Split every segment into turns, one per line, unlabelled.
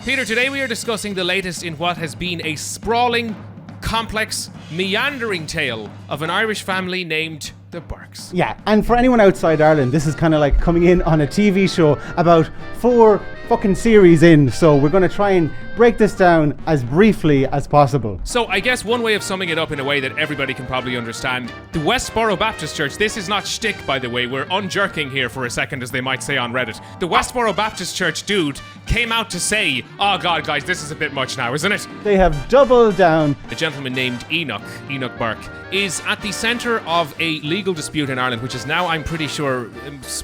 Peter, today we are discussing the latest in what has been a sprawling, complex, meandering tale of an Irish family named the Burkes.
Yeah, and for anyone outside Ireland, this is kind of like coming in on a TV show about 4 fucking series in, so we're going to try and break this down as briefly as possible.
So I guess one way of summing it up in a way that everybody can probably understand, the Westboro Baptist Church, this is not shtick by the way, we're unjerking here for a second as they might say on Reddit. The Westboro Baptist Church dude came out to say, oh god guys, this is a bit much now, isn't it?
They have doubled down.
A gentleman named Enoch Burke, is at the centre of a legal dispute in Ireland, which is now, I'm pretty sure,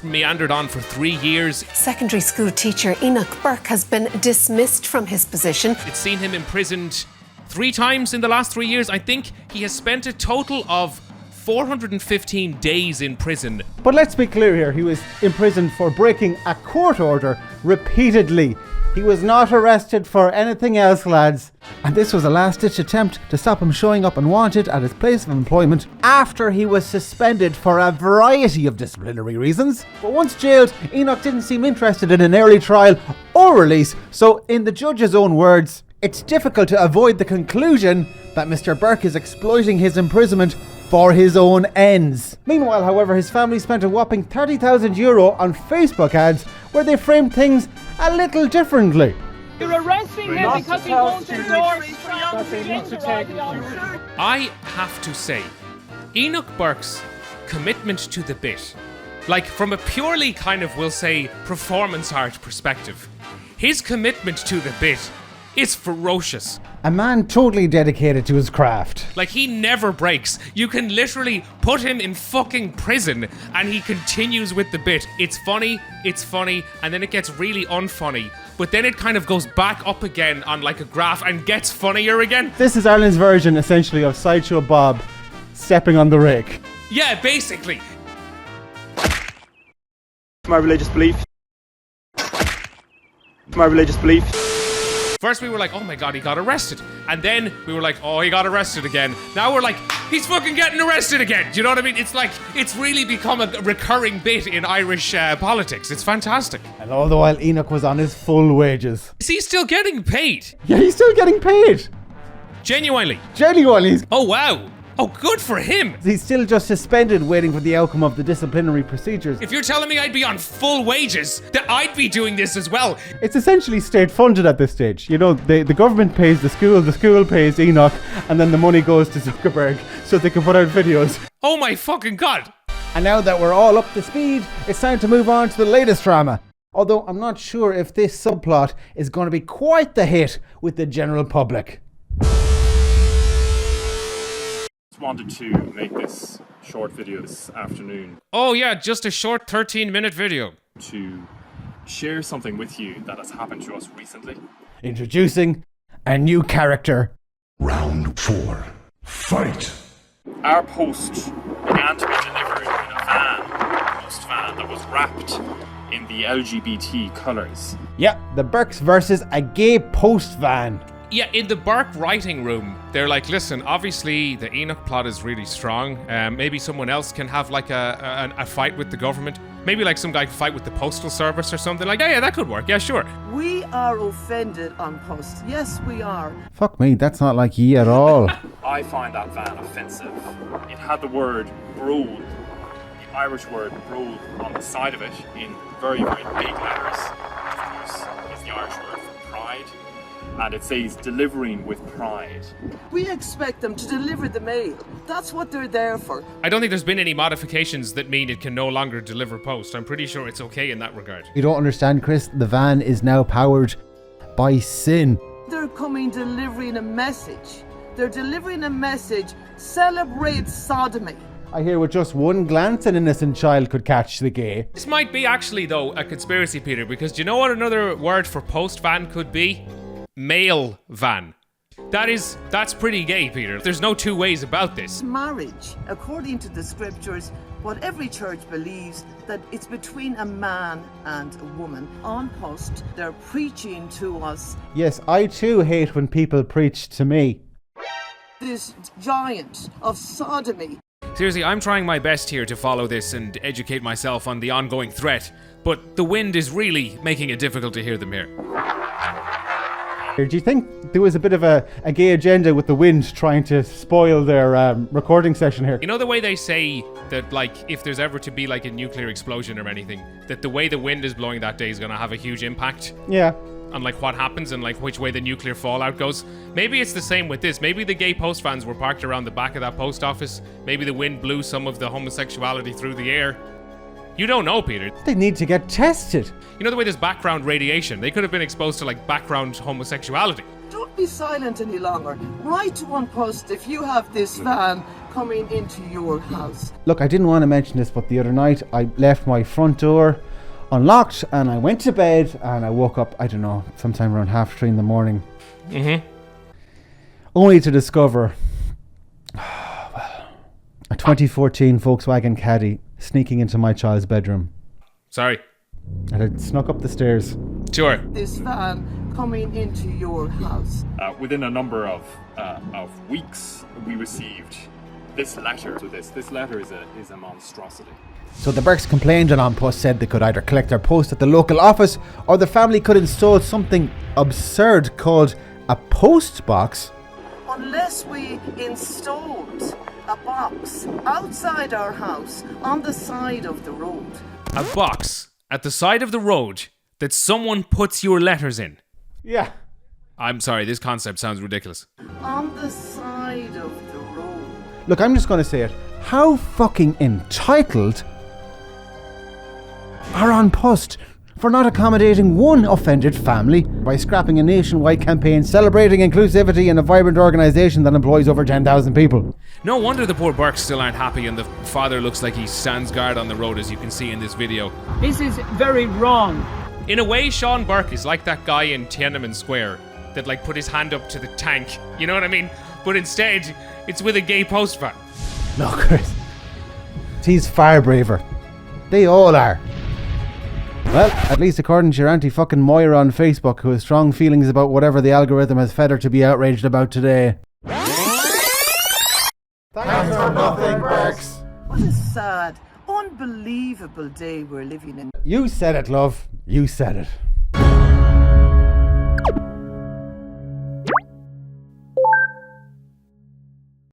meandered on for 3 years.
Secondary school teacher Enoch Burke has been dismissed from his position.
It's seen him imprisoned 3 times in the last 3 years. I think he has spent a total of 415 days in prison.
But let's be clear here, he was imprisoned for breaking a court order repeatedly. He was not arrested for anything else, lads. And this was a last-ditch attempt to stop him showing up unwanted at his place of employment after he was suspended for a variety of disciplinary reasons. But once jailed, Enoch didn't seem interested in an early trial or release, so in the judge's own words, it's difficult to avoid the conclusion that Mr. Burke is exploiting his imprisonment for his own ends. Meanwhile, however, his family spent a whopping €30,000 on Facebook ads where they framed things a little differently.
You're arresting him because he won't endorse
I have to say, Enoch Burke's commitment to the bit, like from a purely kind of, we'll say, performance art perspective, his commitment to the bit is ferocious.
A man totally dedicated to his craft.
Like, he never breaks. You can literally put him in fucking prison and he continues with the bit. It's funny, and then it gets really unfunny. But then it kind of goes back up again on like a graph and gets funnier again.
This is Ireland's version, essentially, of Sideshow Bob stepping on the rake.
Yeah, basically.
My religious belief. My religious belief.
First we were like, oh my god, he got arrested. And then we were like, oh, he got arrested again. Now we're like, he's fucking getting arrested again. Do you know what I mean? It's like, it's really become a recurring bit in Irish politics. It's fantastic.
And all the while, Enoch was on his full wages.
Is he still getting paid?
Yeah, he's still getting paid.
Genuinely.
Genuinely.
Oh, wow. Oh, good for him.
He's still just suspended waiting for the outcome of the disciplinary procedures.
If you're telling me I'd be on full wages, that I'd be doing this as well.
It's essentially state funded at this stage. You know, the government pays the school pays Enoch, and then the money goes to Zuckerberg so they can put out videos.
Oh my fucking god.
And now that we're all up to speed, it's time to move on to the latest drama. Although I'm not sure if this subplot is going to be quite the hit with the general public.
Wanted to make this short video this afternoon.
Oh yeah, just a short 13-minute video.
To share something with you that has happened to us recently.
Introducing a new character.
Round 4. Fight!
Our post began to be delivered in a van, post van that was wrapped in the LGBT colours.
Yeah, the Burkes versus a gay post van.
Yeah, in the Burke writing room, they're like, listen, obviously the Enoch plot is really strong. Maybe someone else can have like a fight with the government. Maybe like some guy can fight with the postal service or something. Like, yeah, that could work. Yeah, sure.
We are offended on post. Yes, we are.
Fuck me, that's not like ye at all.
I find that van offensive. It had the word broad, the Irish word broad, on the side of it in very, very big letters. Of course, is the Irish word for pride. And it says delivering with pride.
We expect them to deliver the mail. That's what they're there for.
I don't think there's been any modifications that mean it can no longer deliver post. I'm pretty sure it's okay in that regard.
You don't understand, Chris. The van is now powered by sin.
They're coming delivering a message. They're delivering a message. Celebrate sodomy.
I hear with just one glance an innocent child could catch the gay.
This might be actually, though, a conspiracy, Peter, because do you know what another word for post van could be? Mail van. That's pretty gay, Peter. There's no two ways about this.
Marriage, according to the scriptures, what every church believes, that it's between a man and a woman. On post, they're preaching to us.
Yes, I too hate when people preach to me.
This giant of sodomy.
Seriously, I'm trying my best here to follow this and educate myself on the ongoing threat, but the wind is really making it difficult to hear them here.
Do you think there was a bit of a gay agenda with the wind trying to spoil their recording session here?
You know the way they say that, like, if there's ever to be like a nuclear explosion or anything, that the way the wind is blowing that day is going to have a huge impact
Yeah.
on like what happens and like which way the nuclear fallout goes. Maybe it's the same with this. Maybe the gay post vans were parked around the back of that post office. Maybe the wind blew some of the homosexuality through the air. You don't know, Peter.
They need to get tested.
You know the way there's background radiation? They could have been exposed to like background homosexuality.
Don't be silent any longer. Write to One Post if you have this van coming into your house.
Look, I didn't want to mention this, but the other night I left my front door unlocked and I went to bed and I woke up, I don't know, sometime around 3:30 in the morning. Only to discover a 2014 Volkswagen Caddy sneaking into my child's bedroom.
Sorry.
And it snuck up the stairs.
Sure.
This van coming into your house.
Within a number of weeks, we received this letter. So this letter is a monstrosity.
So the Burkes complained and On Post said they could either collect their post at the local office or the family could install something absurd called a post box.
Unless we installed a box outside our house on the side of the road.
A box at the side of the road that someone puts your letters in.
Yeah.
I'm sorry, this concept sounds ridiculous.
On the side of the road.
Look, I'm just going to say it. How fucking entitled are On Post for not accommodating one offended family by scrapping a nationwide campaign celebrating inclusivity in a vibrant organisation that employs over 10,000 people?
No wonder the poor Burkes still aren't happy and the father looks like he stands guard on the road, as you can see in this video.
This is very wrong.
In a way, Sean Burke is like that guy in Tiananmen Square that like put his hand up to the tank, you know what I mean? But instead, it's with a gay post van.
No, Chris. He's far braver. They all are. Well, at least according to your auntie fucking Moira on Facebook, who has strong feelings about whatever the algorithm has fed her to be outraged about today. Thanks for nothing, Burkes.
What a sad, unbelievable day we're living in.
You said it, love. You said it.